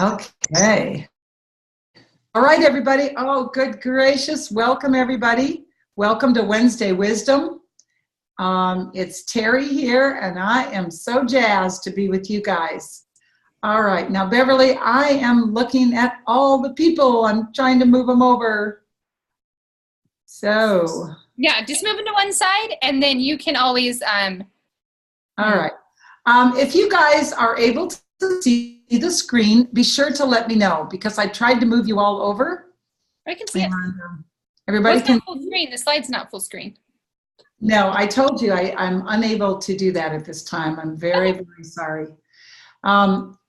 Okay. All right, everybody. Oh, good gracious. Welcome, everybody. Welcome to Wednesday Wisdom. It's Terry here, and I am so jazzed to be with you guys. All right. Now, Beverly, I am looking at all the people. I'm trying to move them over. So. Yeah, just move them to one side, and then you can always. All right. If you guys are able to see the screen, be sure to let me know because I tried to move you all over. I can see it. Everybody can. Not full screen. The slide's not full screen. No, I told you I'm unable to do that at this time. I'm very, very sorry.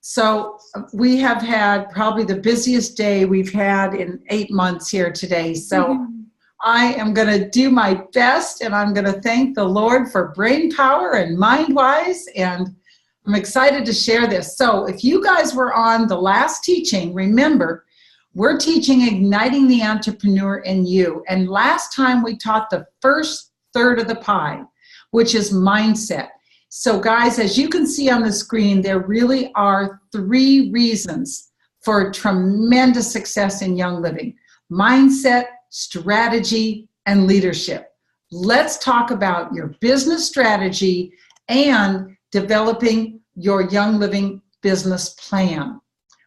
So we have had probably the busiest day we've had in 8 months here today. So I am going to do my best, and I'm going to thank the Lord for brain power and mind-wise, and I'm excited to share this. So if you guys were on the last teaching, remember, we're teaching Igniting the Entrepreneur in You. And last time we taught the first third of the pie, which is mindset. So guys, as you can see on the screen, there really are 3 reasons for tremendous success in Young Living: mindset, strategy, and leadership. Let's talk about your business strategy and developing your Young Living business plan.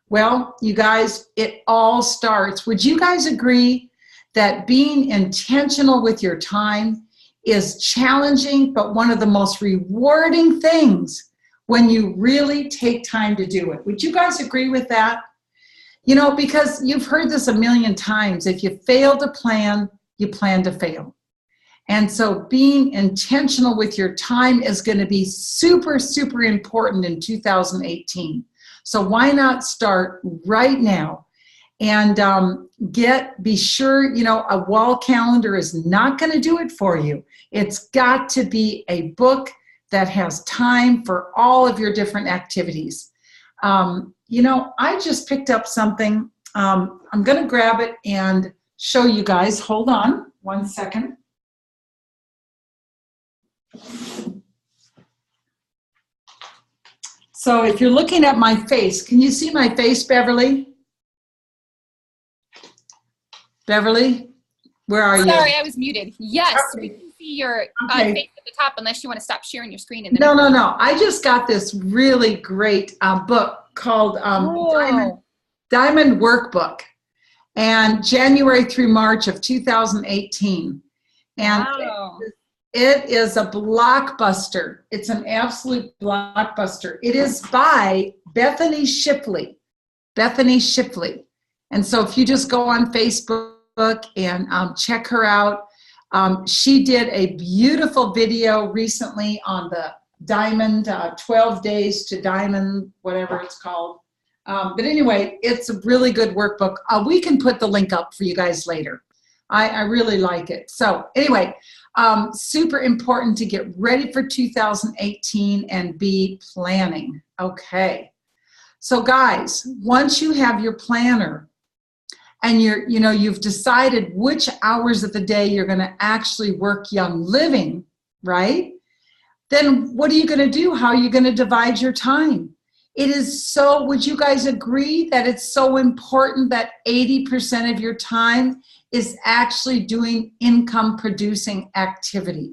Well, you guys, it all starts. Would you guys agree that being intentional with your time is challenging, but one of the most rewarding things when you really take time to do it? Would you guys agree with that? You know, because you've heard this a million times. If you fail to plan, you plan to fail. And so being intentional with your time is going to be super, super important in 2018. So why not start right now and be sure, you know, a wall calendar is not going to do it for you. It's got to be a book that has time for all of your different activities. You know, I just picked up something. I'm going to grab it and show you guys. Hold on 1 second. So if you're looking at my face, can you see my face, Beverly? Beverly, where are you? Sorry, I was muted. Yes, Okay. we can see your Okay. face at the top unless you want to stop sharing your screen. And then No. I just got this really great book called Diamond Workbook, and January through March of 2018. And wow. It is a blockbuster. It's an absolute blockbuster. It is by Bethany Shipley. Bethany Shipley. And so if you just go on Facebook and check her out, she did a beautiful video recently on the Diamond, 12 Days to Diamond, whatever it's called. But anyway, it's a really good workbook. We can put the link up for you guys later. I really like it. So anyway, super important to get ready for 2018 and be planning. Okay. So guys, once you have your planner and you've decided which hours of the day you're going to actually work Young Living, right? Then what are you going to do? How are you going to divide your time? It is so, would you guys agree that it's so important that 80% of your time is actually doing income producing activity?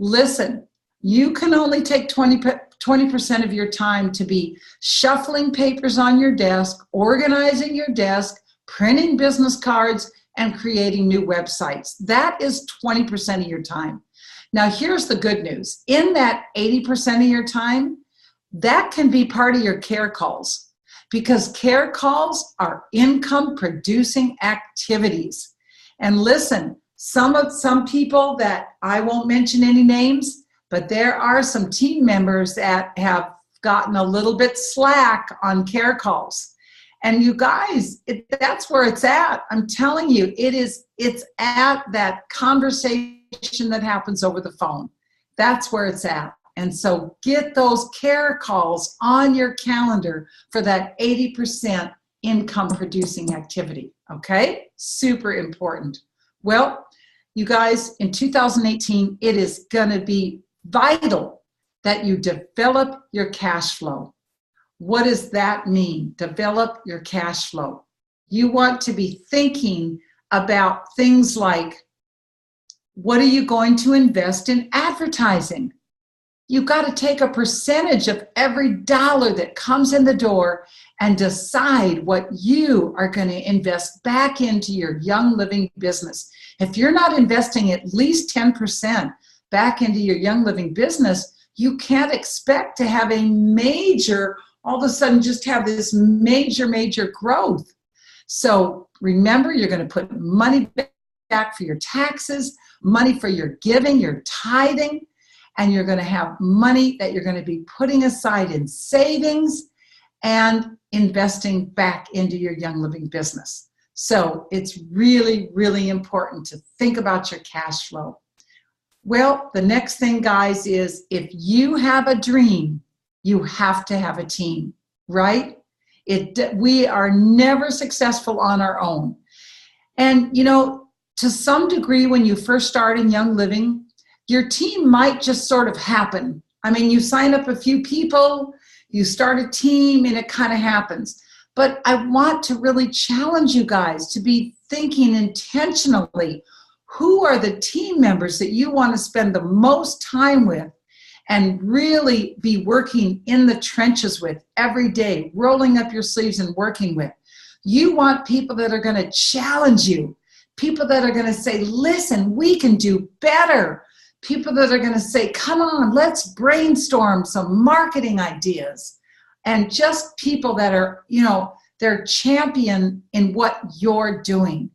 Listen, you can only take 20% of your time to be shuffling papers on your desk, organizing your desk, printing business cards, and creating new websites. That is 20% of your time. Now, here's the good news. In that 80% of your time, that can be part of your care calls, because care calls are income producing activities. And listen, some people that I won't mention any names, but there are some team members that have gotten a little bit slack on care calls. And you guys, that's where it's at. I'm telling you, it's at that conversation that happens over the phone. That's where it's at. And so get those care calls on your calendar for that 80% income producing activity, okay? Super important. Well, you guys, in 2018, it is gonna be vital that you develop your cash flow. What does that mean? Develop your cash flow. You want to be thinking about things like, what are you going to invest in advertising? You got to take a percentage of every dollar that comes in the door and decide what you are going to invest back into your Young Living business. If you're not investing at least 10% back into your Young Living business, you can't expect to have a major, all of a sudden just have this major growth. So remember, you're going to put money back for your taxes, money for your giving, your tithing, and you're going to have money that you're going to be putting aside in savings and investing back into your Young Living business. So it's really, really important to think about your cash flow. Well, the next thing, guys, is if you have a dream, you have to have a team, right? We are never successful on our own. And, you know, to some degree, when you first start in Young Living, your team might just sort of happen. I mean, you sign up a few people, you start a team, and it kind of happens. But I want to really challenge you guys to be thinking intentionally, who are the team members that you want to spend the most time with and really be working in the trenches with every day, rolling up your sleeves and working with. You want people that are going to challenge you, people that are going to say, listen, we can do better. People that are going to say, come on, let's brainstorm some marketing ideas. And just people that are, you know, they're champion in what you're doing.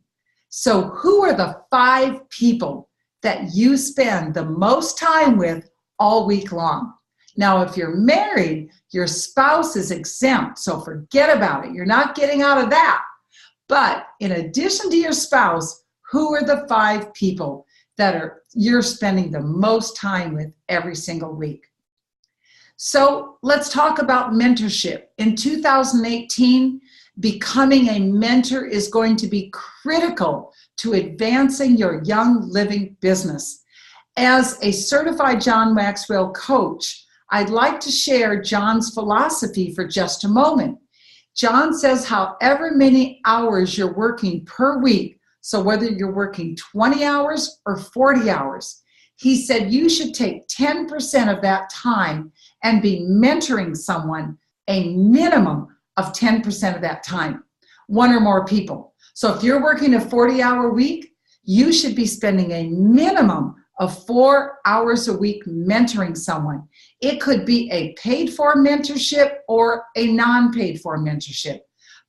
So who are the 5 people that you spend the most time with all week long? Now, if you're married, your spouse is exempt, so forget about it. You're not getting out of that. But in addition to your spouse, who are the 5 people that you're spending the most time with every single week? So let's talk about mentorship. In 2018, becoming a mentor is going to be critical to advancing your Young Living business. As a certified John Maxwell coach, I'd like to share John's philosophy for just a moment. John says however many hours you're working per week, so whether you're working 20 hours or 40 hours, he said you should take 10% of that time and be mentoring someone a minimum of 10% of that time, 1 or more people. So if you're working a 40-hour week, you should be spending a minimum of 4 hours a week mentoring someone. It could be a paid-for mentorship or a non-paid-for mentorship.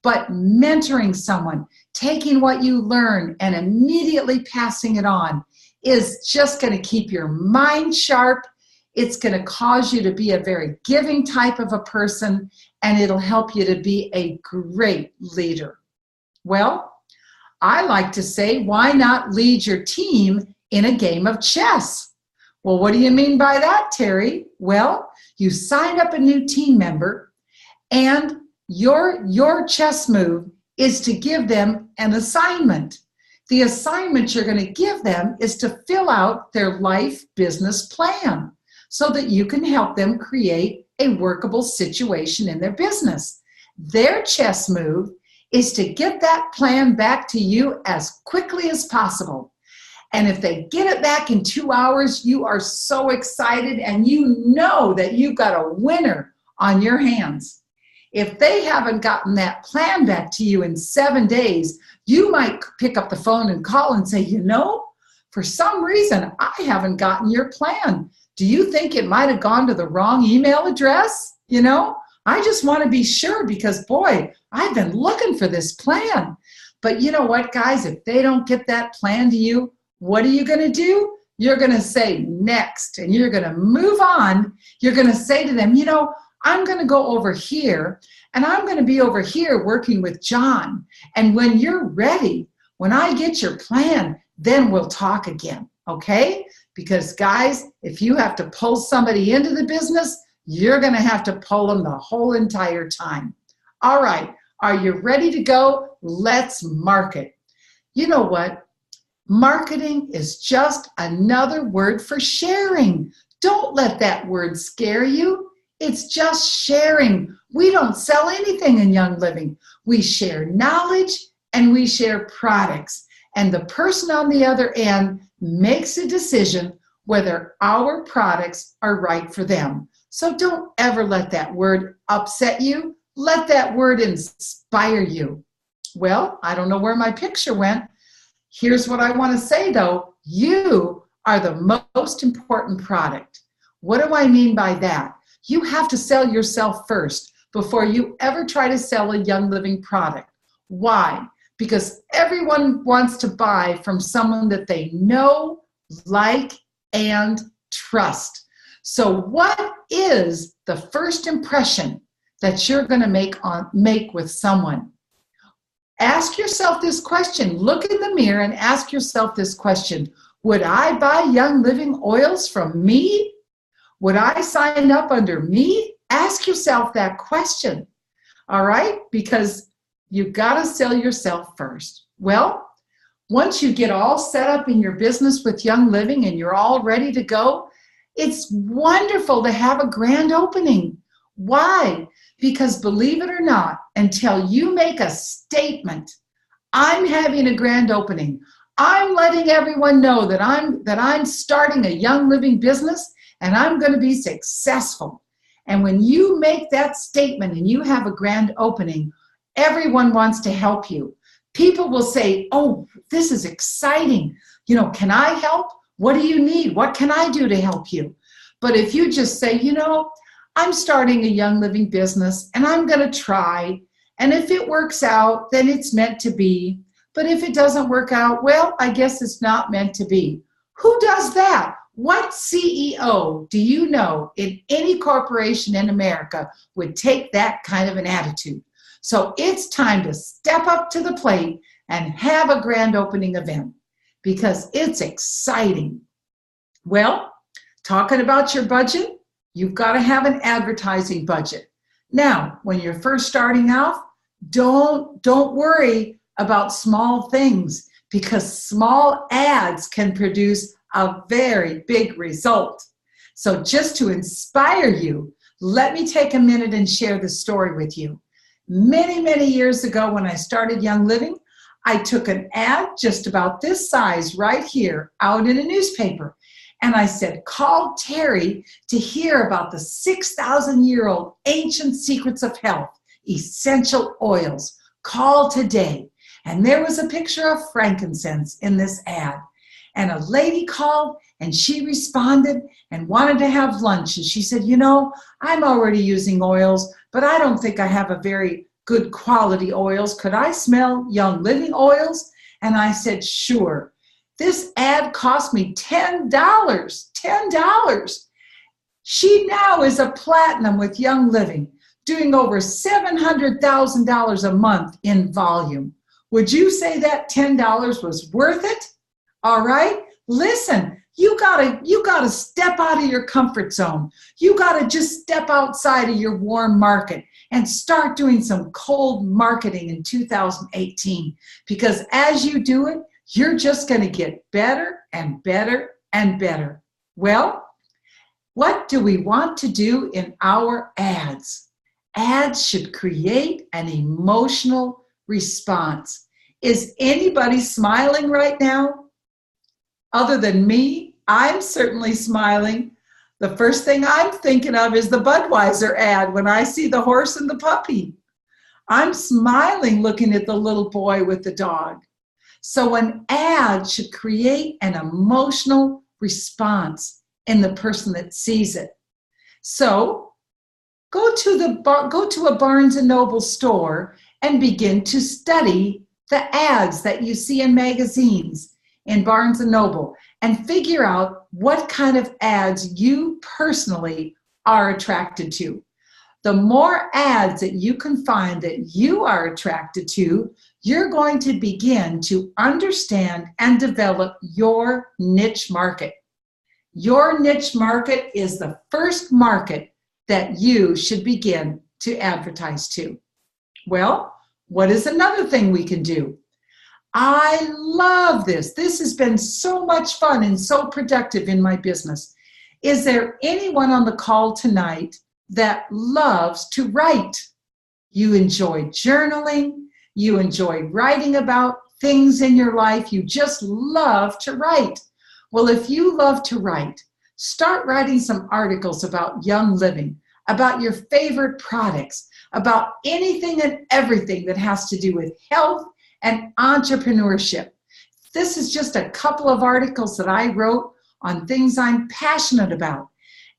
But mentoring someone, taking what you learn and immediately passing it on, is just going to keep your mind sharp. It's going to cause you to be a very giving type of a person, and it'll help you to be a great leader. Well, I like to say, why not lead your team in a game of chess? Well, what do you mean by that, Terry? Well, you sign up a new team member, and your chess move is to give them an assignment. The assignment you're going to give them is to fill out their life business plan so that you can help them create a workable situation in their business. Their chess move is to get that plan back to you as quickly as possible. And if they get it back in 2 hours, you are so excited and you know that you've got a winner on your hands. If they haven't gotten that plan back to you in 7 days, you might pick up the phone and call and say, you know, for some reason, I haven't gotten your plan. Do you think it might have gone to the wrong email address? You know, I just want to be sure because, boy, I've been looking for this plan. But you know what, guys, if they don't get that plan to you, what are you going to do? You're going to say next, and you're going to move on. You're going to say to them, you know, I'm going to go over here, and I'm going to be over here working with John. And when you're ready, when I get your plan, then we'll talk again, okay? Because, guys, if you have to pull somebody into the business, you're going to have to pull them the whole entire time. All right, are you ready to go? Let's market. You know what? Marketing is just another word for sharing. Don't let that word scare you. It's just sharing. We don't sell anything in Young Living. We share knowledge and we share products. And the person on the other end makes a decision whether our products are right for them. So don't ever let that word upset you. Let that word inspire you. Well, I don't know where my picture went. Here's what I want to say though. You are the most important product. What do I mean by that? You have to sell yourself first before you ever try to sell a Young Living product. Why? Because everyone wants to buy from someone that they know, like, and trust. So what is the first impression that you're going to make with someone? Ask yourself this question. Look in the mirror and ask yourself this question. Would I buy Young Living oils from me? Would I sign up under me? Ask yourself that question. All right? Because you got to sell yourself first. Well, once you get all set up in your business with Young Living and you're all ready to go, it's wonderful to have a grand opening. Why? Because believe it or not, until you make a statement, I'm having a grand opening. I'm letting everyone know that I'm starting a Young Living business and I'm going to be successful. And when you make that statement and you have a grand opening, everyone wants to help you. People will say, oh, this is exciting. You know, can I help? What do you need? What can I do to help you? But if you just say, you know, I'm starting a Young Living business and I'm going to try. And if it works out, then it's meant to be. But if it doesn't work out, well, I guess it's not meant to be. Who does that? What CEO do you know in any corporation in America would take that kind of an attitude? So it's time to step up to the plate and have a grand opening event because it's exciting. Well, talking about your budget, you've got to have an advertising budget. Now, when you're first starting out, don't worry about small things because small ads can produce a very big result. So just to inspire you, let me take a minute and share the story with you. Many, many years ago when I started Young Living, I took an ad just about this size right here out in a newspaper. And I said, call Terry to hear about the 6,000-year-old ancient secrets of health, essential oils. Call today. And there was a picture of frankincense in this ad. And a lady called and she responded and wanted to have lunch. And she said, you know, I'm already using oils, but I don't think I have a very good quality oils. Could I smell Young Living oils? And I said, sure. This ad cost me $10. $10. She now is a platinum with Young Living, doing over $700,000 a month in volume. Would you say that $10 was worth it? All right, listen, you gotta step out of your comfort zone. You gotta just step outside of your warm market and start doing some cold marketing in 2018. Because as you do it, you're just gonna get better and better and better. Well, what do we want to do in our ads? Ads should create an emotional response. Is anybody smiling right now? Other than me, I'm certainly smiling. The first thing I'm thinking of is the Budweiser ad when I see the horse and the puppy. I'm smiling looking at the little boy with the dog. So an ad should create an emotional response in the person that sees it. So go to a Barnes & Noble store and begin to study the ads that you see in magazines in Barnes & Noble and figure out what kind of ads you personally are attracted to. The more ads that you can find that you are attracted to, you're going to begin to understand and develop your niche market. Your niche market is the first market that you should begin to advertise to. Well, what is another thing we can do? I love this. This has been so much fun and so productive in my business. Is there anyone on the call tonight that loves to write. You enjoy journaling. You enjoy writing about things in your life. You just love to write. Well, if you love to write, start writing some articles about Young Living, about your favorite products, about anything and everything that has to do with health and entrepreneurship. This is just a couple of articles that I wrote on things I'm passionate about.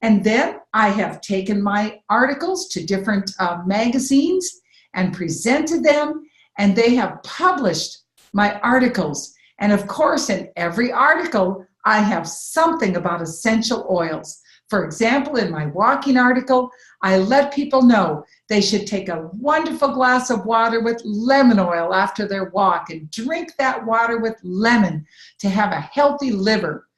And then I have taken my articles to different magazines and presented them, and they have published my articles. And of course, in every article, I have something about essential oils. For example, in my walking article, I let people know they should take a wonderful glass of water with lemon oil after their walk and drink that water with lemon to have a healthy liver.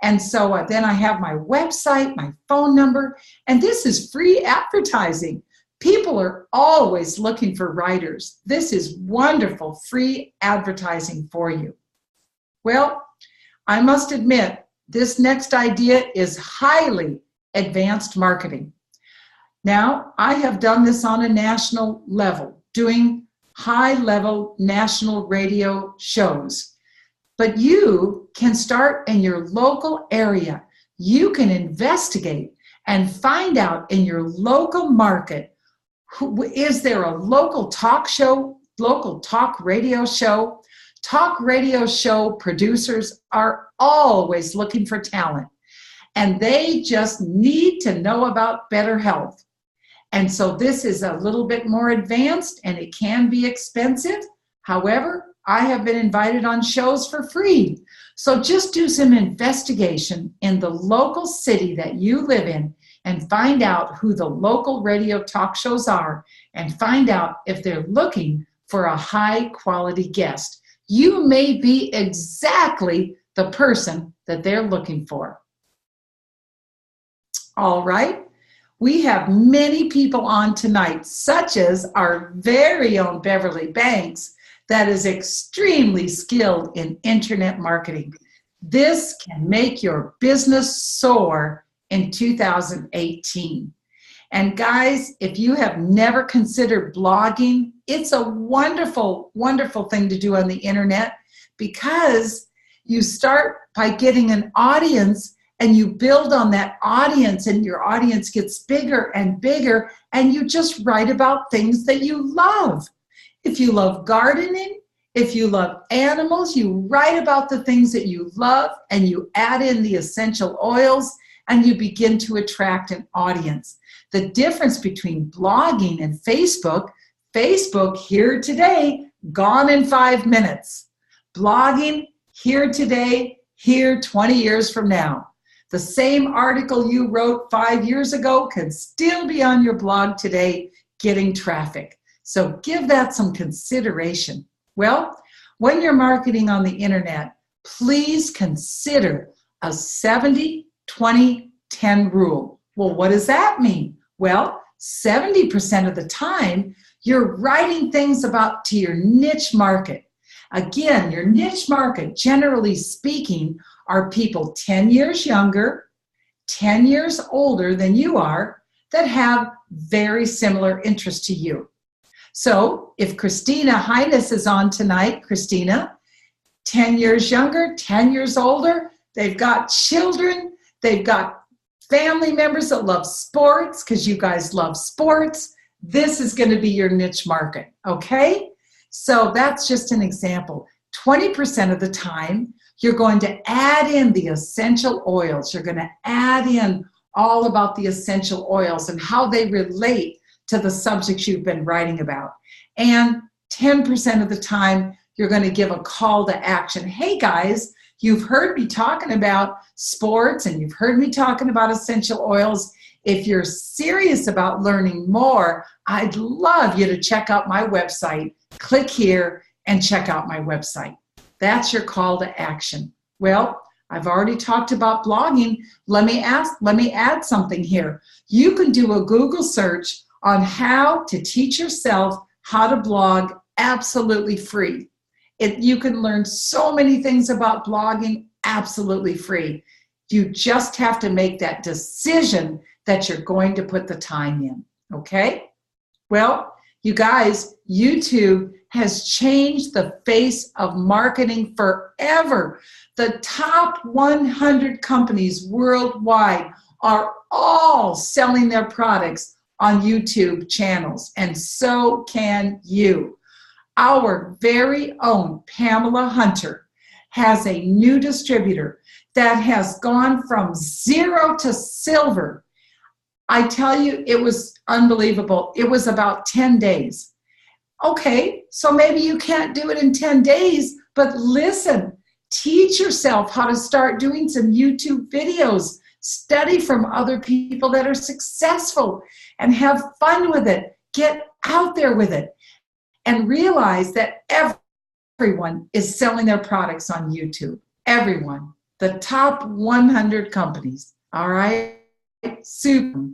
And so then I have my website, my phone number, and this is free advertising. People are always looking for writers. This is wonderful free advertising for you. Well, I must admit, this next idea is highly advanced marketing. Now, I have done this on a national level, doing high-level national radio shows. But you can start in your local area. You can investigate and find out in your local market, is there a local talk show, local talk radio show? Talk radio show producers are always looking for talent, and they just need to know about better health. And so this is a little bit more advanced, and it can be expensive. However, I have been invited on shows for free. So just do some investigation in the local city that you live in and find out who the local radio talk shows are and find out if they're looking for a high quality guest. You may be exactly the person that they're looking for. All right. We have many people on tonight, such as our very own Beverly Banks, that is extremely skilled in internet marketing. This can make your business soar in 2018. And guys, if you have never considered blogging, it's a wonderful, wonderful thing to do on the internet, because you start by getting an audience and you build on that audience, and your audience gets bigger and bigger, and you just write about things that you love. If you love gardening, if you love animals, you write about the things that you love, and you add in the essential oils, and you begin to attract an audience. The difference between blogging and Facebook, here today, gone in 5 minutes. Blogging, here today, here 20 years from now. The same article you wrote 5 years ago can still be on your blog today, getting traffic. So give that some consideration. Well, when you're marketing on the internet, please consider a 70-20-10 rule. Well, what does that mean? Well, 70% of the time, you're writing things about to your niche market. Again, your niche market, generally speaking, are people 10 years younger, 10 years older than you are, that have very similar interests to you. So if Christina Highness is on tonight, Christina, 10 years younger, 10 years older, they've got children, they've got family members that love sports, because you guys love sports. This is going to be your niche market, okay? So that's just an example. 20% of the time, you're going to add in the essential oils. You're going to add in all about the essential oils and how they relate to the subjects you've been writing about. And 10% of the time, you're going to give a call to action. Hey guys, you've heard me talking about sports and you've heard me talking about essential oils. If you're serious about learning more, I'd love you to check out my website. Click here and check out my website. That's your call to action. Well, I've already talked about blogging. Let me add something here. You can do a Google search on how to teach yourself how to blog absolutely free. You can learn so many things about blogging absolutely free. You just have to make that decision that you're going to put the time in, okay? Well, you guys, YouTube has changed the face of marketing forever. The top 100 companies worldwide are all selling their products on YouTube channels, and so can you. Our very own Pamela Hunter has a new distributor that has gone from 0 to silver. I tell you, it was unbelievable. It was about 10 days. Okay, so maybe you can't do it in 10 days, but listen, teach yourself how to start doing some YouTube videos. Study from other people that are successful and have fun with it. Get out there with it and realize that everyone is selling their products on YouTube. Everyone. The top 100 companies. All right? Super.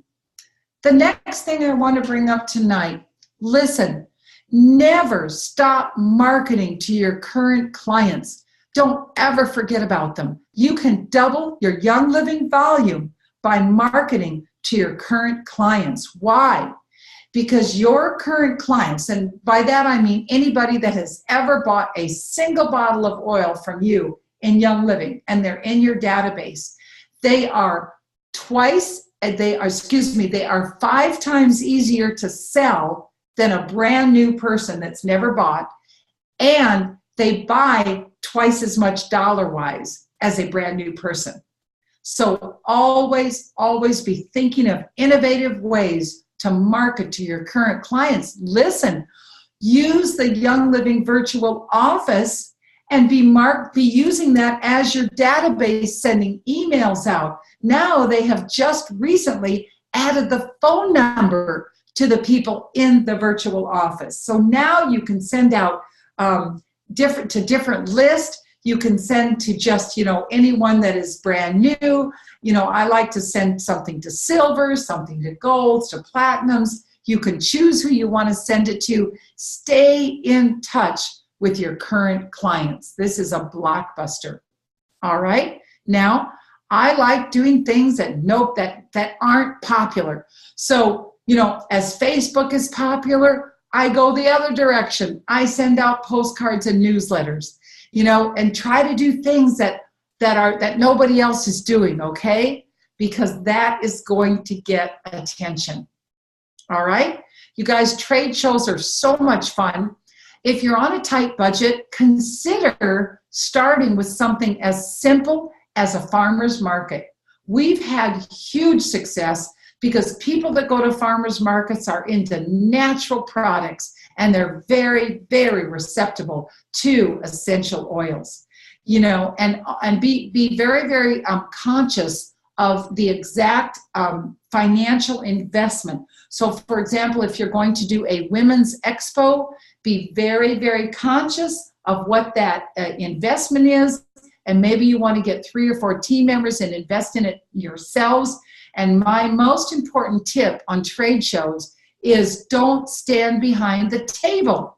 The next thing I want to bring up tonight, listen, never stop marketing to your current clients. Don't ever forget about them. You can double your Young Living volume by marketing to your current clients. Why? Because your current clients, and by that I mean anybody that has ever bought a single bottle of oil from you in Young Living and they're in your database, they are 5 times easier to sell than a brand new person that's never bought, and they buy twice as much dollar-wise as a brand new person. So always, always be thinking of innovative ways to market to your current clients. Listen, use the Young Living virtual office and be using that as your database, sending emails out. Now they have just recently added the phone number to the people in the virtual office. So now you can send out different lists. You can send to just, anyone that is brand new. I like to send something to silvers, something to golds, to platinums. You can choose who you want to send it to. Stay in touch with your current clients. This is a blockbuster. All right. Now, I like doing things that aren't popular. So, as Facebook is popular, I go the other direction. I send out postcards and newsletters, and try to do things that nobody else is doing, okay? Because that is going to get attention. All right? You guys, trade shows are so much fun. If you're on a tight budget, consider starting with something as simple as a farmer's market. We've had huge success because people that go to farmers markets are into natural products and they're very, very receptive to essential oils, and be very, very conscious of the exact financial investment. So, for example, if you're going to do a women's expo, be very, very conscious of what that investment is, and maybe you want to get 3 or 4 team members and invest in it yourselves. And my most important tip on trade shows is don't stand behind the table.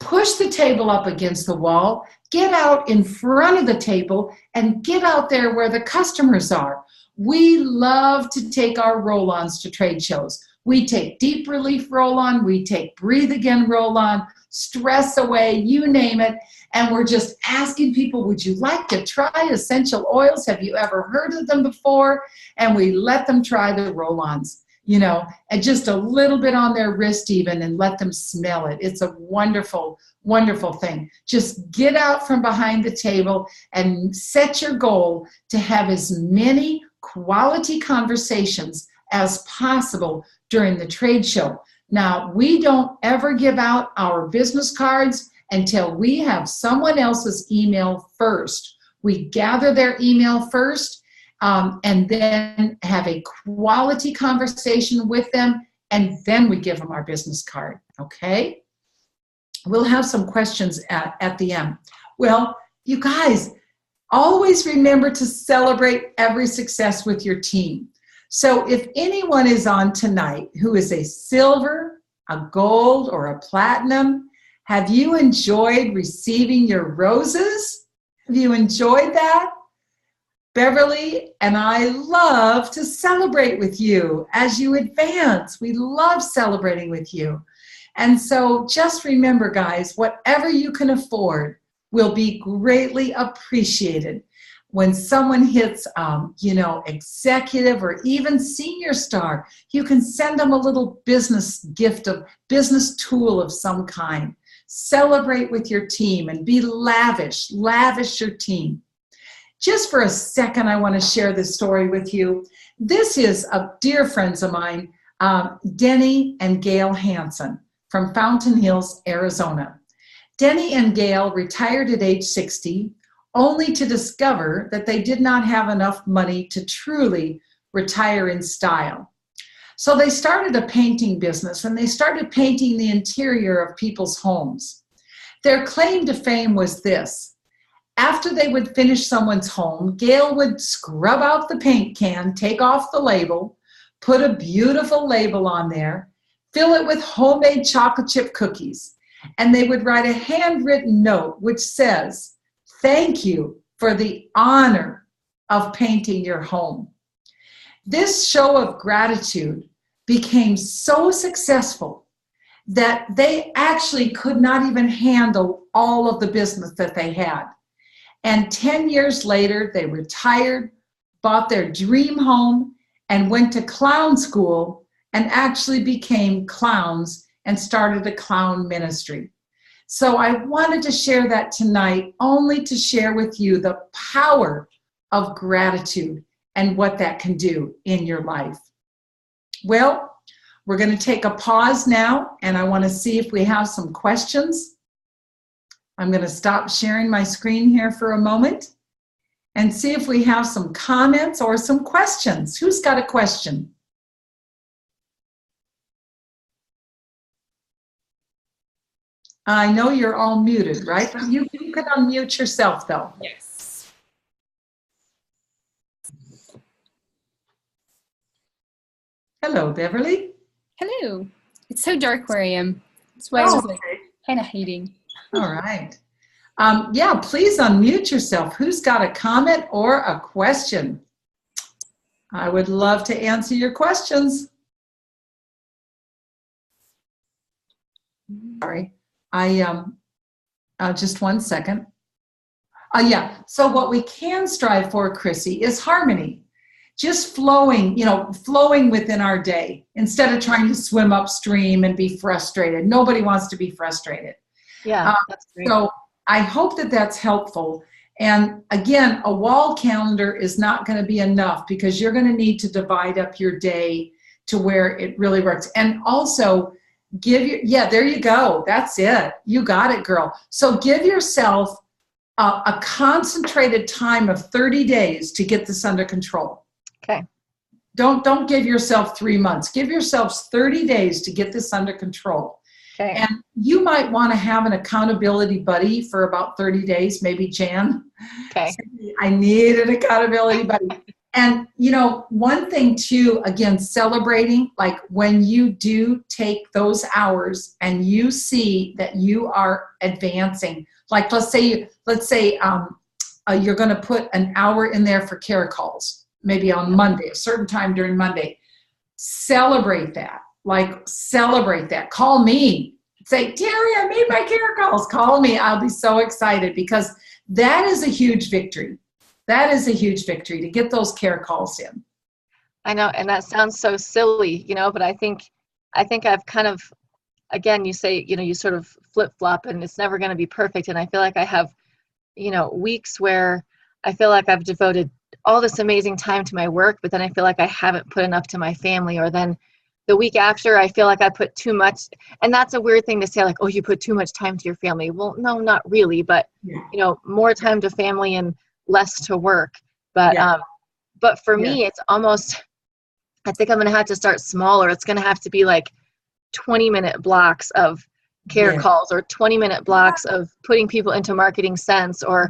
Push the table up against the wall, get out in front of the table, and get out there where the customers are. We love to take our roll-ons to trade shows. We take deep relief roll-on, we take breathe again roll-on, stress away, you name it. And we're just asking people, would you like to try essential oils? Have you ever heard of them before? And we let them try the roll-ons, and just a little bit on their wrist even, and let them smell it. It's a wonderful, wonderful thing. Just get out from behind the table and set your goal to have as many quality conversations as possible during the trade show. Now, we don't ever give out our business cards until we have someone else's email first. We gather their email first, and then have a quality conversation with them, and then we give them our business card, okay? We'll have some questions at the end. Well, you guys, always remember to celebrate every success with your team. So if anyone is on tonight who is a silver, a gold, or a platinum, have you enjoyed receiving your roses? Have you enjoyed that? Beverly and I love to celebrate with you as you advance. We love celebrating with you. And so just remember, guys, whatever you can afford will be greatly appreciated. When someone hits, executive or even senior star, you can send them a little business gift, a business tool of some kind. Celebrate with your team and be lavish your team. Just for a second, I want to share this story with you. This is dear friends of mine, Denny and Gail Hansen from Fountain Hills, Arizona. Denny and Gail retired at age 60, only to discover that they did not have enough money to truly retire in style. So they started a painting business, and they started painting the interior of people's homes. Their claim to fame was this: after they would finish someone's home, Gail would scrub out the paint can, take off the label, put a beautiful label on there, fill it with homemade chocolate chip cookies, and they would write a handwritten note which says, "Thank you for the honor of painting your home." This show of gratitude became so successful that they actually could not even handle all of the business that they had. And 10 years later, they retired, bought their dream home, and went to clown school and actually became clowns and started a clown ministry. So I wanted to share that tonight, only to share with you the power of gratitude and what that can do in your life. Well, we're going to take a pause now, and I want to see if we have some questions. I'm going to stop sharing my screen here for a moment and see if we have some comments or some questions. Who's got a question? I know you're all muted, right? You can unmute yourself, though. Yes. Hello, Beverly. Hello. It's so dark where I am. That's why I was kind of hiding. All right. Yeah, please unmute yourself. Who's got a comment or a question? I would love to answer your questions. Sorry. Just one second. Yeah, so what we can strive for, Chrissy, is harmony. Just flowing within our day instead of trying to swim upstream and be frustrated. Nobody wants to be frustrated. Yeah, that's great. So I hope that that's helpful. And again, a wall calendar is not going to be enough, because you're going to need to divide up your day to where it really works. And also there you go. That's it. You got it, girl. So give yourself a concentrated time of 30 days to get this under control. Okay. Don't give yourself 3 months. Give yourselves 30 days to get this under control. Okay. And you might want to have an accountability buddy for about 30 days, maybe Jan. Okay. I need an accountability buddy. And, one thing too, again, celebrating, like when you do take those hours and you see that you are advancing, like let's say you're going to put an hour in there for care calls, maybe on Monday, a certain time during Monday. Celebrate that. Call me. Say, Terry, I made my care calls. Call me. I'll be so excited, because that is a huge victory. That is a huge victory to get those care calls in. I know, and that sounds so silly, but I think I've kind of, again, you say, you sort of flip-flop, and it's never going to be perfect. And I feel like I have, weeks where I feel like I've devoted all this amazing time to my work, but then I feel like I haven't put enough to my family. Or then the week after, I feel like I put too much. And that's a weird thing to say, like, oh, you put too much time to your family. Well, no, not really, but, more time to family and less to work. But but for me, it's almost, I think I'm going to have to start smaller. It's going to have to be like 20-minute blocks of care calls, or 20-minute blocks of putting people into Marketing Sense, or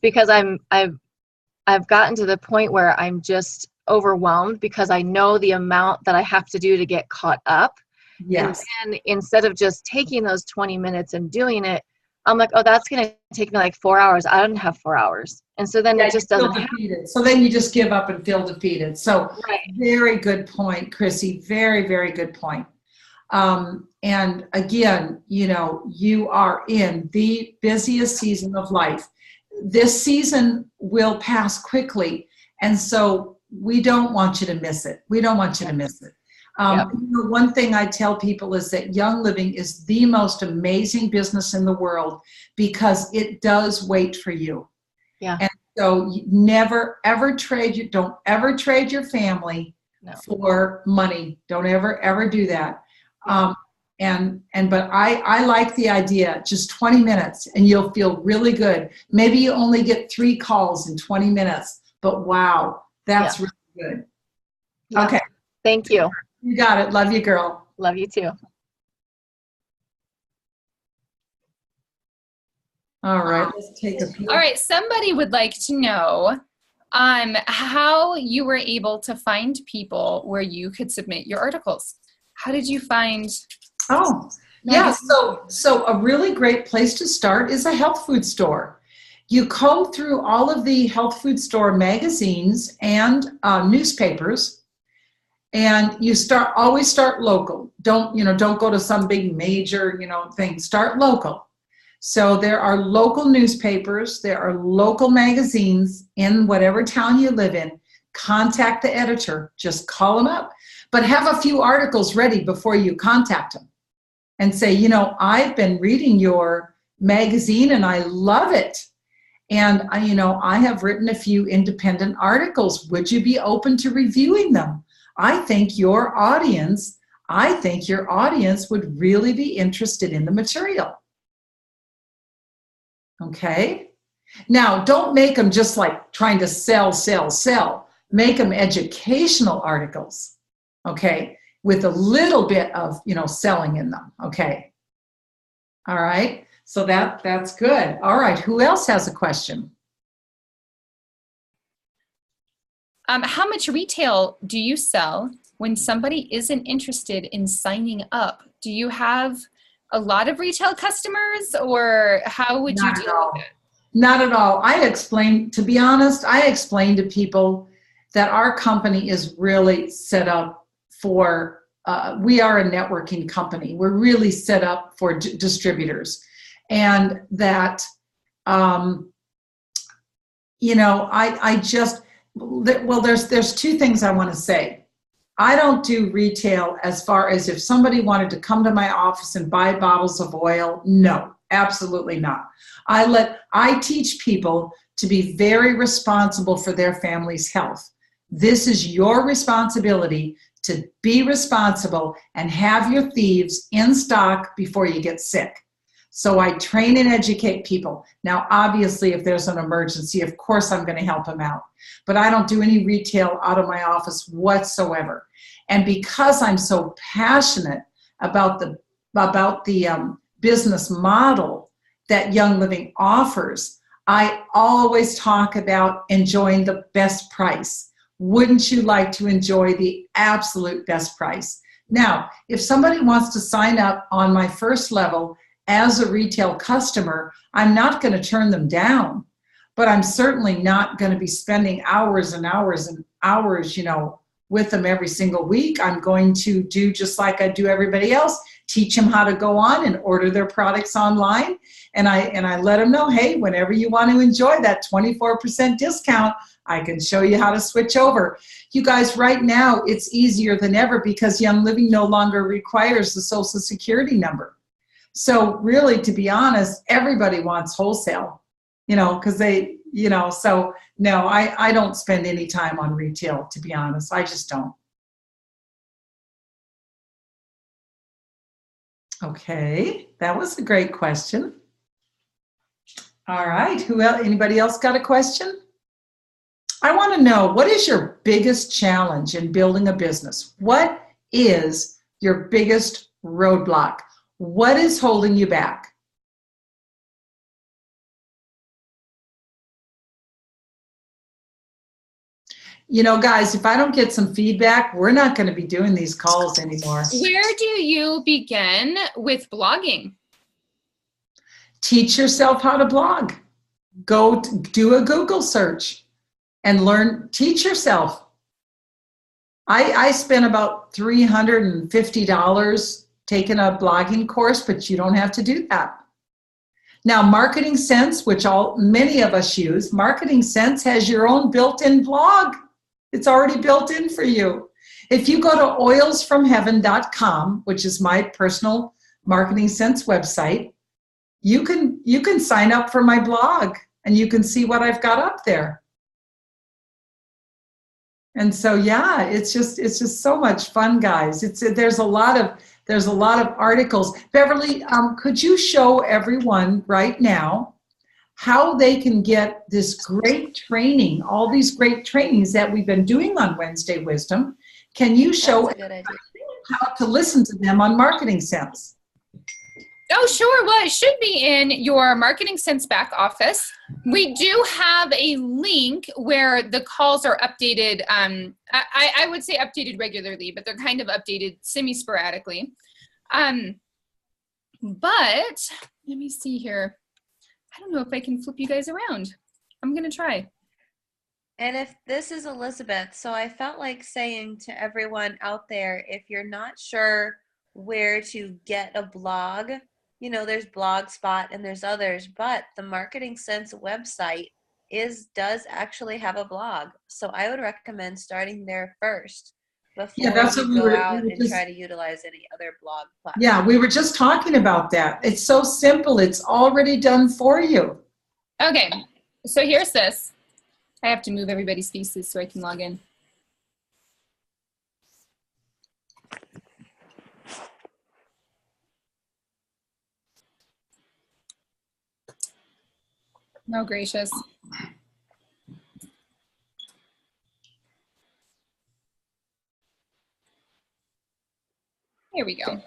because I've gotten to the point where I'm just overwhelmed, because I know the amount that I have to do to get caught up. And then instead of just taking those 20 minutes and doing it, I'm like, oh, that's going to take me like 4 hours. I don't have 4 hours. And so then it just doesn't happen. So then you just give up and feel defeated. So Right. very good point, Chrissy. Very, very good point. And again, you are in the busiest season of life. This season will pass quickly. And so we don't want you to miss it. We don't want you to miss it. One thing I tell people is that Young Living is the most amazing business in the world because it does wait for you. Yeah. And so you never, ever don't ever trade your family for money. Don't ever do that. Yeah. But I like the idea, just 20 minutes and you'll feel really good. Maybe you only get 3 calls in 20 minutes, but wow, that's really good. Yeah. Okay. Thank you. You got it. Love you, girl. Love you too. All right. Let's take a peek. All right. Somebody would like to know how you were able to find people where you could submit your articles. How did you find? Oh, yeah. So a really great place to start is a health food store. You comb through all of the health food store magazines and newspapers. And you always start local. Don't go to some big major, thing. Start local. So there are local newspapers, there are local magazines in whatever town you live in. Contact the editor, just call them up. But have a few articles ready before you contact them. And say, I've been reading your magazine and I love it. And I have written a few independent articles. Would you be open to reviewing them? I think your audience would really be interested in the material. Okay? Now, don't make them just like trying to sell. Make them educational articles, okay? With a little bit of, selling in them, okay? All right? So that's good. All right, who else has a question? How much retail do you sell when somebody isn't interested in signing up? Do you have a lot of retail customers, or how would you deal with it? Not at all. To be honest, I explain to people that our company is really set up for, we are a networking company. We're really set up for distributors. And that, there's 2 things I want to say. I don't do retail as far as if somebody wanted to come to my office and buy bottles of oil. No, absolutely not. I teach people to be very responsible for their family's health. This is your responsibility to be responsible and have your thieves in stock before you get sick. So I train and educate people. Now, obviously, if there's an emergency, of course I'm going to help them out. But I don't do any retail out of my office whatsoever. And because I'm so passionate about the business model that Young Living offers, I always talk about enjoying the best price. Wouldn't you like to enjoy the absolute best price? Now, if somebody wants to sign up on my first level as a retail customer, I'm not going to turn them down, but I'm certainly not going to be spending hours and hours and hours, with them every single week. I'm going to do just like I do everybody else, teach them how to go on and order their products online. And I let them know, hey, whenever you want to enjoy that 24% discount, I can show you how to switch over. You guys, right now, it's easier than ever because Young Living no longer requires the Social Security number. So really, to be honest, everybody wants wholesale, because so no, I don't spend any time on retail, to be honest. I just don't. Okay, that was a great question. All right, anybody else got a question? I want to know, what is your biggest challenge in building a business? What is your biggest roadblock? What is holding you back? Guys, if I don't get some feedback, we're not going to be doing these calls anymore. Where do you begin with blogging? Teach yourself how to blog. Go do a Google search and learn, teach yourself. I spent about $350 taking a blogging course, but you don't have to do that. Now, Marketing Sense, which many of us use, Marketing Sense has your own built-in blog. It's already built in for you. If you go to oilsfromheaven.com, which is my personal Marketing Sense website, you can sign up for my blog and you can see what I've got up there. And so, yeah, it's just so much fun, guys. There's a lot of articles. Beverly, could you show everyone right now how they can get this great training, all these great trainings that we've been doing on Wednesday Wisdom? Can you show how to listen to them on Marketing Sense? Oh, sure. Well, it should be in your Marketing Sense back office. We do have a link where the calls are updated. I would say updated regularly, but they're kind of updated semi-sporadically. But let me see here. I don't know if I can flip you guys around. I'm going to try. And if this is Elizabeth, so I felt like saying to everyone out there, if you're not sure where to get a blog, you know, there's Blogspot and there's others, but the Marketing Sense website does actually have a blog. So I would recommend starting there first before you go out and try to utilize any other blog platform. Yeah, we were just talking about that. It's so simple. It's already done for you. Okay, so here's this. I have to move everybody's faces so I can log in. No, gracious. Here we go.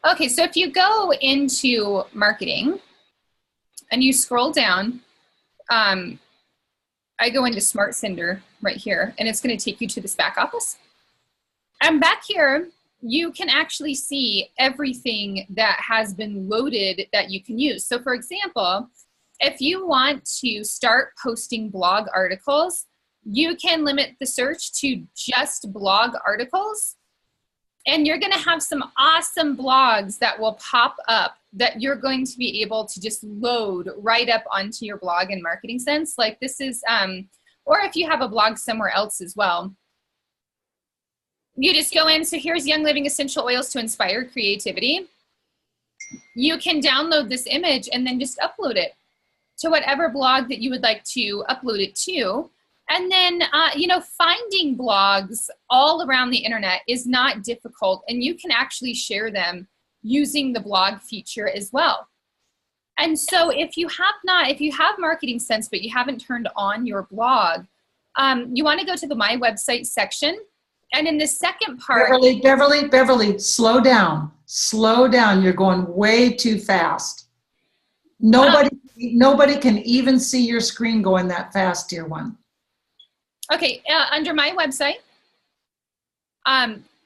Okay, so if you go into marketing and you scroll down, I go into Smart Sender right here, and it's going to take you to this back office. And back here, you can actually see everything that has been loaded that you can use. So for example, if you want to start posting blog articles, you can limit the search to just blog articles. And you're going to have some awesome blogs that will pop up that you're going to be able to just load right up onto your blog in Marketing Sense. Like this is, or if you have a blog somewhere else as well. You just go in, so here's Young Living Essential Oils to Inspire Creativity. You can download this image and then just upload it to whatever blog that you would like to upload it to. And then, you know, finding blogs all around the internet is not difficult, and you can actually share them using the blog feature as well. And so if you have Marketing Sense, but you haven't turned on your blog, you want to go to the My Website section. And in the second part— Beverly, slow down. Slow down. You're going way too fast. Nobody can even see your screen going that fast, dear one. Okay, under My Website,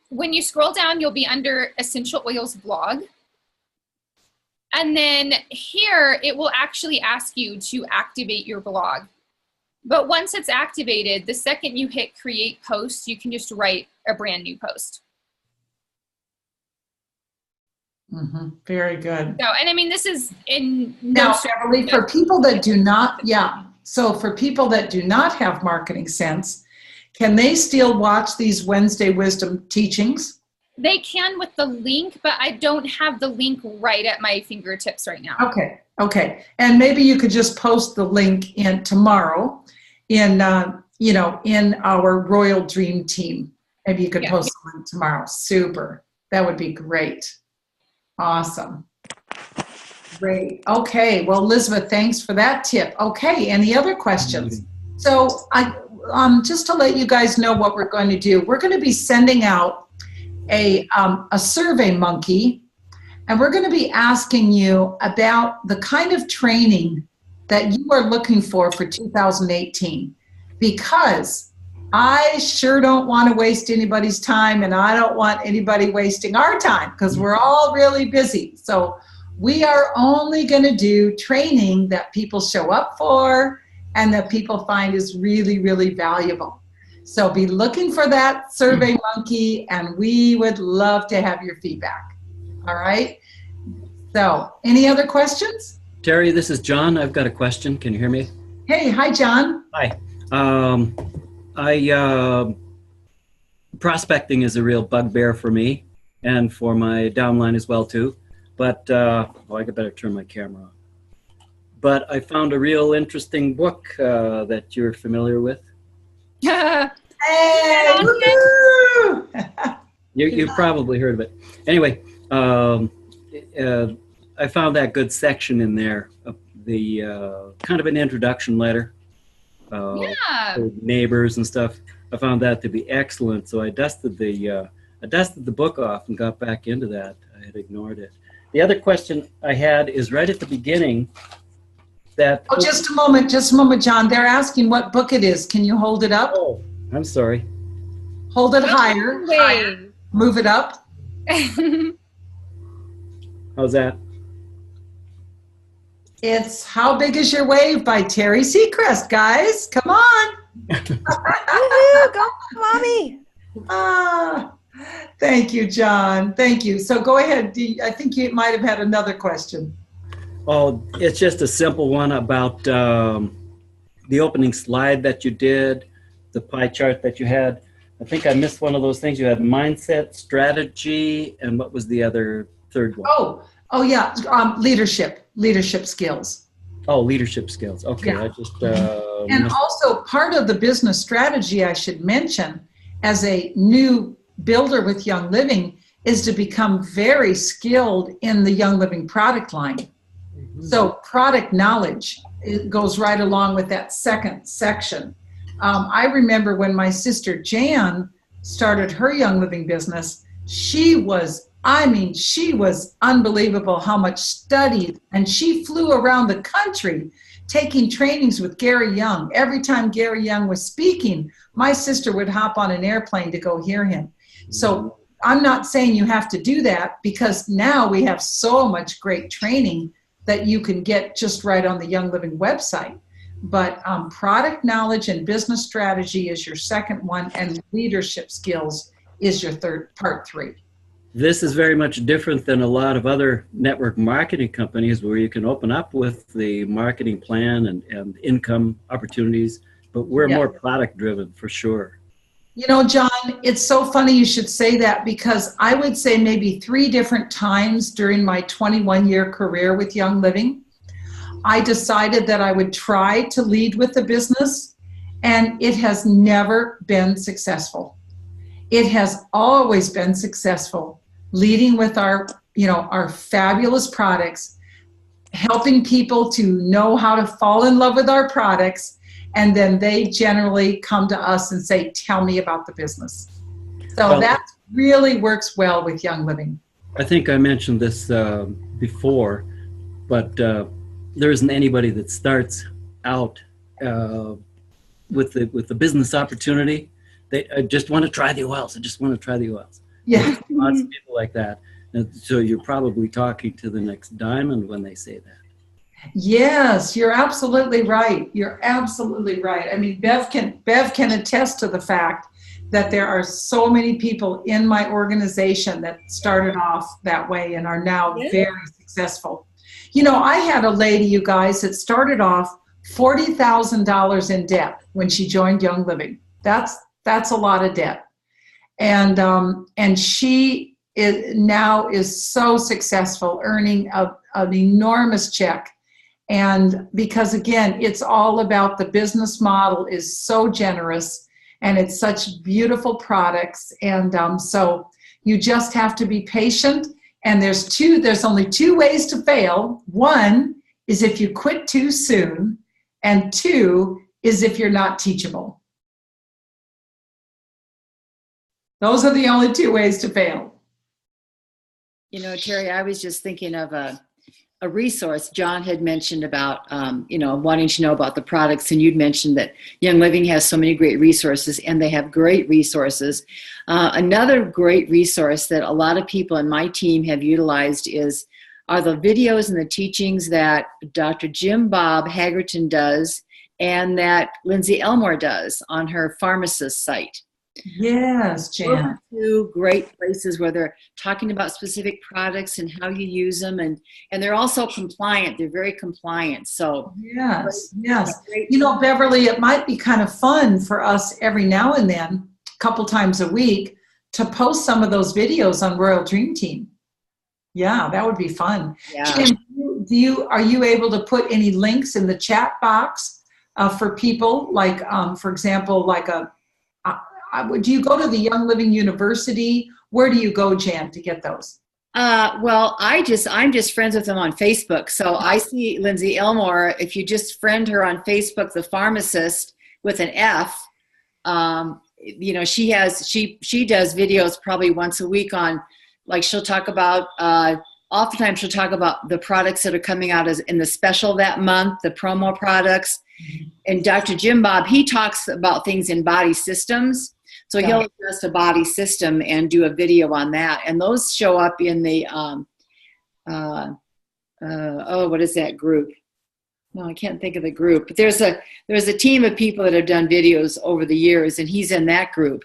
when you scroll down, you'll be under Essential Oils blog. And then here, it will actually ask you to activate your blog. But once it's activated, the second you hit Create Post, you can just write a brand new post. Mm-hmm. Very good. So, and I mean, this is in— Now, Beverly, for people that do not, so for people that do not have Marketing Sense, can they still watch these Wednesday Wisdom teachings? They can with the link, but I don't have the link right at my fingertips right now. Okay. And maybe you could just post the link in tomorrow in our Royal Dream Team. Maybe you could post the link tomorrow. Super. That would be great. Awesome. Great. Okay. Well, Elizabeth, thanks for that tip. Okay. Any other questions? So just to let you guys know what we're going to do, we're going to be sending out a Survey Monkey, and we're going to be asking you about the kind of training that you are looking for 2018, because I sure don't want to waste anybody's time, and I don't want anybody wasting our time because we're all really busy. So We are only going to do training that people show up for and that people find is really, really valuable. So be looking for that Survey Monkey, and we would love to have your feedback. All right? So any other questions? Terry, this is John. I've got a question. Can you hear me? Hey, hi, John. Hi. Prospecting is a real bugbear for me and for my downline as well too. But I better turn my camera on. But I found a real interesting book that you're familiar with. Hey, woo-hoo! You've probably heard of it. Anyway, I found that good section in there, the kind of an introduction letter for neighbors and stuff. I found that to be excellent, so I dusted the book off and got back into that. I had ignored it. The other question I had is right at the beginning. Oh, just a moment, John. They're asking what book it is. Can you hold it up? Oh, I'm sorry. Hold it higher. Move it up. How's that? It's How Big Is Your Wave by Terry Seacrest, guys. Come on. Woohoo, go, mommy. Thank you, John. Thank you. So go ahead. I think you might have had another question. Oh, it's just a simple one about the opening slide that you did, the pie chart that you had. I think I missed one of those things. You had mindset, strategy, and what was the other third one? Oh yeah, leadership skills. Oh, leadership skills. Okay, Yeah. I just And also part of the business strategy, I should mention, as a new builder with Young Living, is to become very skilled in the Young Living product line. So product knowledge, it goes right along with that second section. I remember when my sister Jan started her Young Living business, she was unbelievable how much studied, and she flew around the country taking trainings with Gary Young. Every time Gary Young was speaking, my sister would hop on an airplane to go hear him. So I'm not saying you have to do that, because now we have so much great training that you can get just right on the Young Living website. But product knowledge and business strategy is your second one, and leadership skills is your part 3. This is very much different than a lot of other network marketing companies where you can open up with the marketing plan and income opportunities, but we're more product driven for sure. You know, John, it's so funny you should say that, because I would say maybe 3 different times during my 21-year career with Young Living, I decided that I would try to lead with the business, and it has never been successful. It has always been successful leading with our fabulous products, helping people to know how to fall in love with our products, and then they generally come to us and say, tell me about the business. So that really works well with Young Living. I think I mentioned this before, but there isn't anybody that starts out with the business opportunity. They just want to try the oils. I just want to try the oils. Yeah. Lots of people like that. And so you're probably talking to the next diamond when they say that. Yes, you're absolutely right. You're absolutely right. I mean, Bev can attest to the fact that there are so many people in my organization that started off that way and are now very successful. You know, I had a lady, you guys, that started off $40,000 in debt when she joined Young Living. That's a lot of debt. And she now is so successful, earning an enormous check. And because, again, it's all about the business model is so generous, and it's such beautiful products. And so you just have to be patient. And there's only 2 ways to fail. 1 is if you quit too soon, and 2 is if you're not teachable. Those are the only 2 ways to fail. You know, Terry, I was just thinking of a resource. John had mentioned about, wanting to know about the products, and you'd mentioned that Young Living has so many great resources, and they have great resources. Another great resource that a lot of people in my team have utilized is are the videos and the teachings that Dr. Jim Bob Hagerton does and that Lindsay Elmore does on her pharmacist site. Yes, Those Jan. are two great places where they're talking about specific products and how you use them, and they're also compliant. They're very compliant. So Yes, yes. great. You know, Beverly, it might be kind of fun for us every now and then, a couple times a week, to post some of those videos on Royal Dream Team. Yeah, that would be fun. Yeah. Jim, are you able to put any links in the chat box for people? Like, for example, like do you go to the Young Living University? Where do you go, Jan, to get those? Well, I'm just friends with them on Facebook. So I see Lindsay Elmore. If you just friend her on Facebook, the pharmacist with an F, you know, she does videos probably once a week on, like, she'll talk about, oftentimes she'll talk about the products that are coming out in the special that month, the promo products. And Dr. Jim Bob, he talks about things in body systems. So he'll address a body system and do a video on that. And those show up in the, what is that group? No, I can't think of the group. But there's a team of people that have done videos over the years, and he's in that group.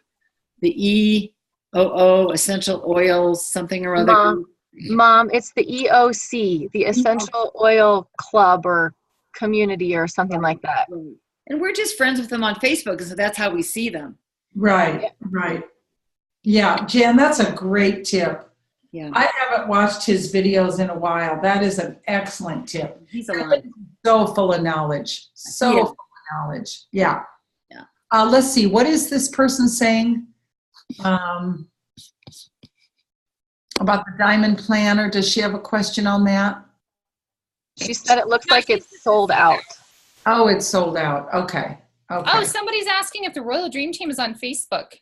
The EOO, Essential Oils, something or other. Mom, it's the EOC, the Essential Oil Club or community or something like that. And we're just friends with them on Facebook, so that's how we see them. Right, right. Yeah, Jan, that's a great tip. Yeah. I haven't watched his videos in a while. That is an excellent tip. He's alive. So full of knowledge. So Yeah. full of knowledge. Yeah. Yeah. Let's see. What is this person saying about the Diamond Planner? Does she have a question on that? She said it looks like it's sold out. Oh, it's sold out. Okay. Okay. Oh, somebody's asking if the Royal Dream Team is on Facebook.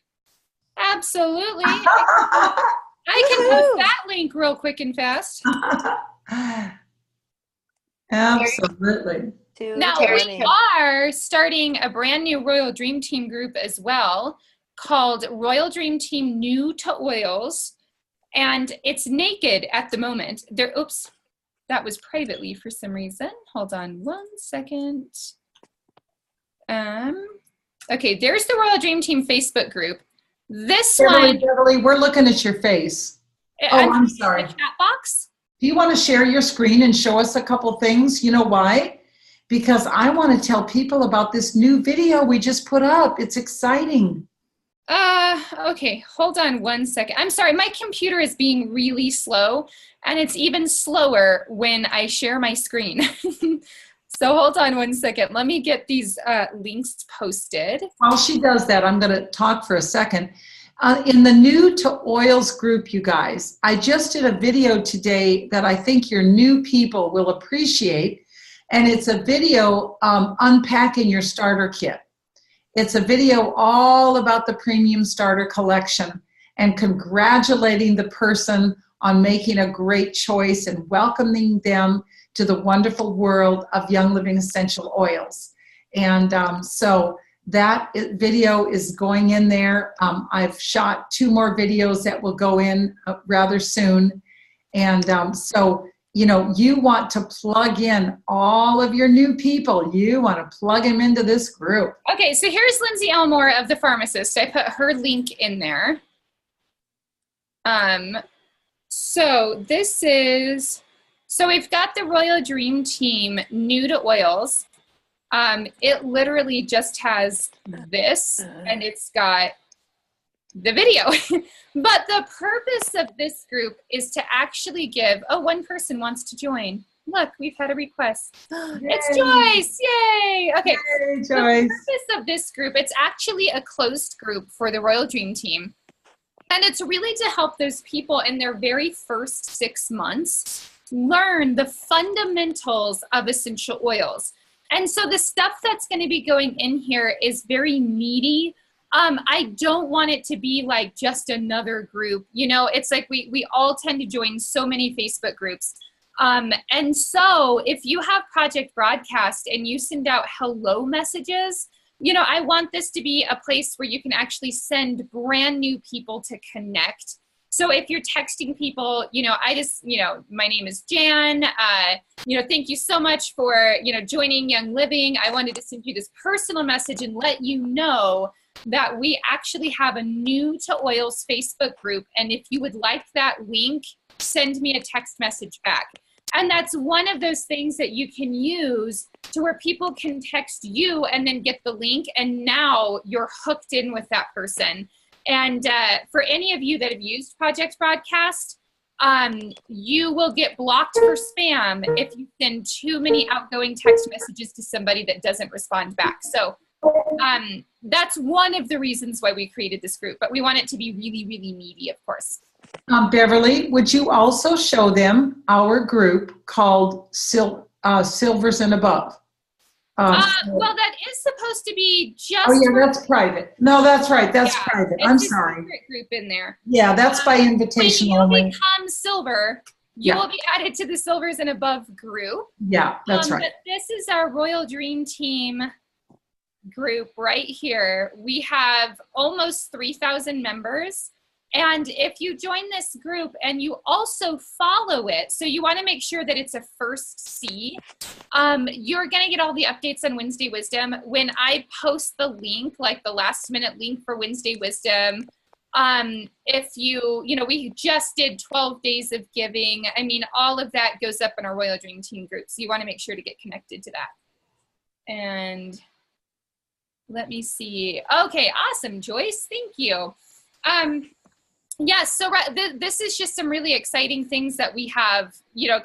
Absolutely. I can post that link real quick and fast. Absolutely. Now, we are starting a brand new Royal Dream Team group as well called Royal Dream Team New to Oils. And it's naked at the moment. Oops, that was privately for some reason. Hold on 1 second. Okay, there's the Royal Dream Team Facebook group. This Beverly, we're looking at your face. I'm sorry. The chat box. Do you want to share your screen and show us a couple things? You know why? Because I want to tell people about this new video we just put up. It's exciting. Okay, hold on 1 second. I'm sorry, my computer is being really slow, and it's even slower when I share my screen. So hold on 1 second. Let me get these links posted. While she does that, I'm going to talk for a second. In the New to Oils group, you guys, I just did a video today that I think your new people will appreciate. And it's a video unpacking your starter kit. It's a video all about the Premium Starter Collection and congratulating the person on making a great choice and welcoming them to the wonderful world of Young Living Essential Oils. And so that video is going in there. I've shot 2 more videos that will go in rather soon. And so, you know, you want to plug in all of your new people. You want to plug them into this group. Okay, so here's Lindsay Elmore of The Pharmacist. I put her link in there. So we've got the Royal Dream Team New to Oils. It literally just has this, and it's got the video. But the purpose of this group is to actually give, one person wants to join. Look, we've had a request. Yay. It's Joyce, yay! Okay, Yay, Joyce. The purpose of this group, it's actually a closed group for the Royal Dream Team. And it's really to help those people in their very first 6 months learn the fundamentals of essential oils. And so the stuff that's going to be going in here is very meaty. I don't want it to be like just another group. You know, it's like we all tend to join so many Facebook groups. And so if you have Project Broadcast and you send out hello messages, you know, I want this to be a place where you can actually send brand new people to connect. So if you're texting people, I just, my name is Jan, thank you so much for, joining Young Living. I wanted to send you this personal message and let you know that we actually have a New to Oils Facebook group. And if you would like that link, send me a text message back. And that's one of those things that you can use to where people can text you and then get the link. And now you're hooked in with that person. And for any of you that have used Project Broadcast, you will get blocked for spam if you send too many outgoing text messages to somebody that doesn't respond back. So that's one of the reasons why we created this group, but we want it to be really, really meaty, of course. Beverly, would you also show them our group called Silvers and Above? Well, that is supposed to be just. Oh, yeah, that's private. No, that's right. That's private. I'm sorry. It's a secret group in there. Yeah, that's by invitation when you only. become silver, you will be added to the Silvers and Above group. Yeah, that's right. But this is our Royal Dream Team group right here. We have almost 3,000 members. And if you join this group and you also follow it, so you want to make sure that it's a first see, you're going to get all the updates on Wednesday Wisdom. When I post the link, like the last minute link for Wednesday Wisdom, if we just did 12 days of giving. I mean, all of that goes up in our Royal Dream Team group. So you want to make sure to get connected to that. And let me see. Okay, awesome, Joyce. Thank you. Yes, so this is just some really exciting things that we have,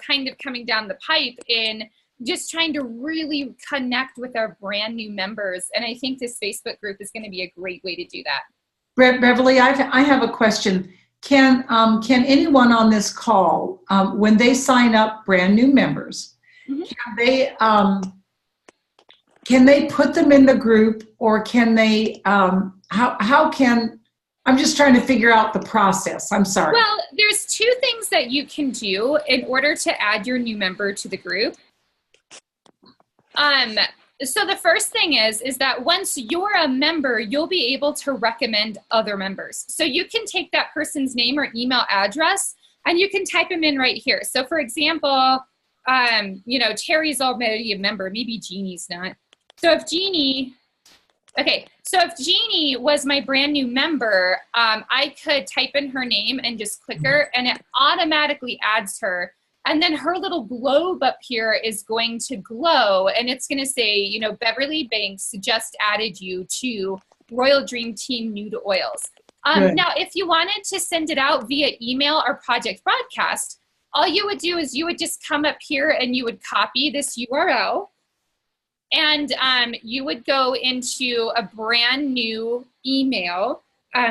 kind of coming down the pipe in just trying to really connect with our brand new members. And I think this Facebook group is going to be a great way to do that. Beverly, I have a question. Can anyone on this call, when they sign up brand new members, can they put them in the group, or can they, I'm just trying to figure out the process. I'm sorry. Well, there's two things that you can do in order to add your new member to the group. So the first thing is that once you're a member, you'll be able to recommend other members. So you can take that person's name or email address and you can type them in right here. So for example, Terry's already a member, maybe Jeannie's not. So if Jeannie was my brand new member, I could type in her name and just click her and it automatically adds her. And then her little globe up here is going to glow and it's going to say, Beverly Banks just added you to Royal Dream Team New to Oils. Now, if you wanted to send it out via email or Project Broadcast, all you would do is you would just come up here and you would copy this URL. And you would go into a brand new email.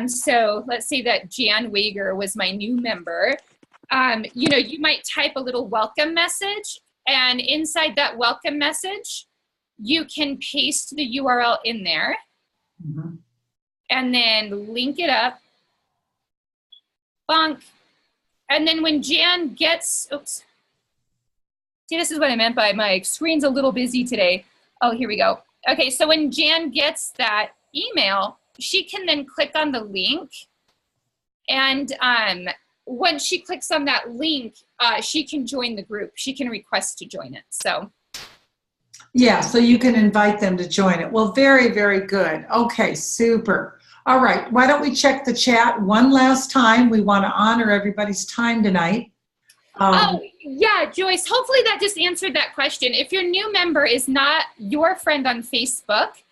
So let's say that Jan Wager was my new member. You might type a little welcome message. And inside that welcome message, you can paste the URL in there. Mm-hmm. And then link it up. Bonk. And then when Jan gets, oops. See, this is what I meant by my screen's a little busy today. Oh, here we go. Okay, so when Jan gets that email, she can then click on the link. And when she clicks on that link, she can join the group. She can request to join it. So. Yeah, so you can invite them to join it. Well, very, very good. Okay, super. All right, why don't we check the chat one last time? We want to honor everybody's time tonight. Yeah, Joyce, hopefully that just answered that question. If your new member is not your friend on Facebook,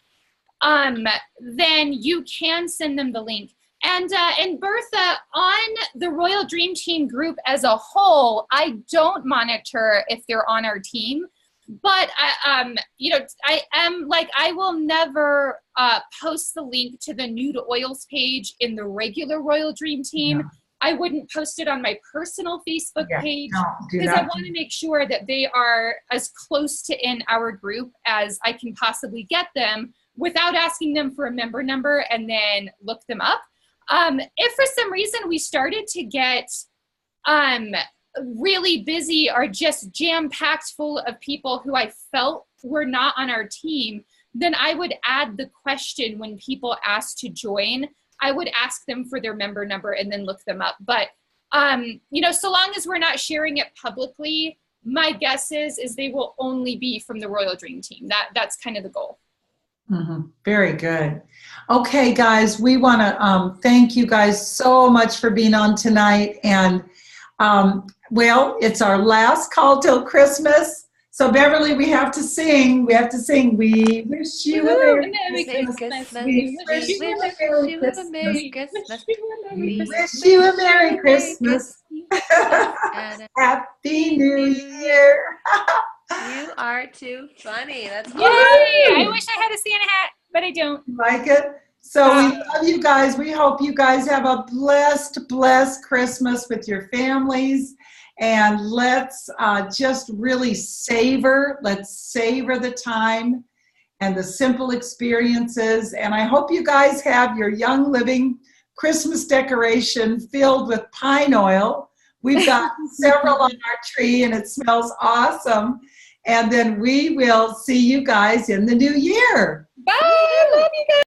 then you can send them the link. And Bertha, on the Royal Dream Team group as a whole, I don't monitor if they're on our team, but I will never post the link to the New to Oils page in the regular Royal Dream Team. No. I wouldn't post it on my personal Facebook page because I want to make sure that they are as close to in our group as I can possibly get them without asking them for a member number and then look them up. If for some reason we started to get really busy or just jam-packed full of people who I felt were not on our team, then I would add the question when people ask to join. I would ask them for their member number and then look them up. But So long as we're not sharing it publicly, my guess is they will only be from the Royal Dream Team. That's kind of the goal. Mm-hmm. Very good. Okay, guys, we want to thank you guys so much for being on tonight. And well, it's our last call till Christmas. So Beverly, we have to sing. We wish you a Merry Christmas. We wish you a Merry Christmas. We wish you a Merry Christmas. Happy New Year. You are too funny. That's Yay! I wish I had a Santa hat, but I don't. Like it? So we love you guys. We hope you guys have a blessed Christmas with your families. And let's just really savor the time and the simple experiences. And I hope you guys have your Young Living Christmas decoration filled with pine oil. We've got several on our tree and it smells awesome. And then we will see you guys in the new year. Bye. Love you guys.